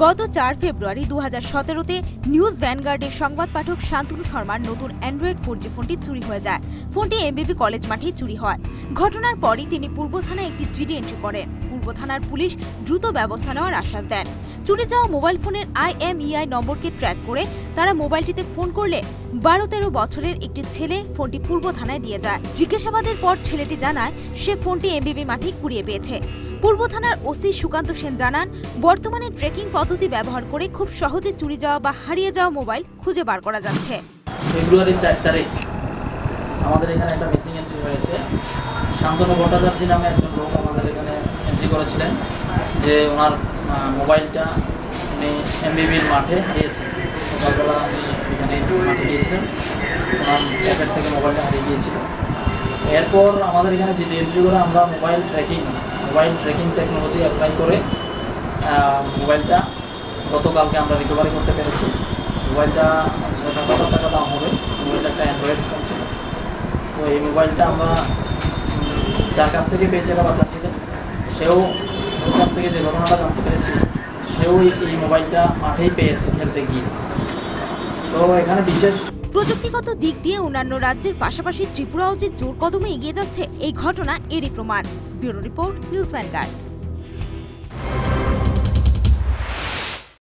গত ৪ ফেব্রুয়ারি ২০১৭-তে নিউজ ভ্যানগার্ডের সংবাদ পাঠক শান্তনু শর্মার নতুন অ্যান্ড্রয়েড 4G ফোনটি চুরি হয়ে যায়। ফোনটি এমবিবি কলেজ মাঠেই চুরি হয়। ঘটনার পরই তিনি পূর্ব থানায় একটি জিডি এন্ট্রি করেন। পূর্ব থানার পুলিশ দ্রুত ব্যবস্থা নেওয়ার আশ্বাস দেন। চুরি যাওয়া মোবাইল ফোনের IMEI নম্বরকে ট্র্যাক করে তারা মোবাইলটিতে ফোন করলে ১২-১৩ বছরের একটি ছেলে ফোনটি পূর্ব থানায় দিয়ে যায়। জিজ্ঞাসাবাদের পর ছেলেটি জানায় সে ফোনটি এমবিবি মাঠেই কুড়িয়ে পেয়েছে। পূর্ব থানার ওসি সুকান্ত সেন জানান, বর্তমানে ট্র্যাকিং পদ্ধতি ব্যবহার করে খুব সহজে চুরি যাওয়া বা হারিয়ে যাওয়া মোবাইল খুঁজে বার করা যাচ্ছে। ফেব্রুয়ারির ৪ তারিখ আমাদের এখানে একটা মিসিং এন্ট্রি হয়েছে। শান্তনু ভট্টাচার্য নামে একজন লোক আমাদের এখানে এন্ট্রি করেছিলেন যে ওনার মোবাইলটা উনি এমবিবির মাঠে হারিয়েছেন। সকালবেলা উনি এখানে মাঠে গিয়েছিলেন, ওনার পকেট থেকে মোবাইলটা হারিয়ে গিয়েছিল। এরপর আমাদের এখানে জিডি এন্ট্রি করে আমরা মোবাইল ট্র্যাকিং টেকনোলজি অ্যাপ্লাই করে মোবাইলটা গতকালকে আমরা রিকভারি করতে পেরেছি। মোবাইলটা ৬-৭ টাকা দাম হবে। মোবাইলটা একটা অ্যান্ড্রয়েড ফোন ছিল। তো এই মোবাইলটা আমরা যার কাছ থেকে পেয়েছি, একটা বাচ্চা ছিলেন, সেও ওর কাছ থেকে যে ঘটনাটা জানতে পেরেছি, সেও এই মোবাইলটা মাঠেই পেয়েছে খেলতে গিয়ে। তো এখানে বিশেষ প্রযুক্তিগত দিক দিয়ে অন্যান্য রাজ্যের পাশাপাশি ত্রিপুরাও যে জোর কদমে এগিয়ে যাচ্ছে, এই ঘটনা এরই প্রমাণ। Bureau report, news vanguard.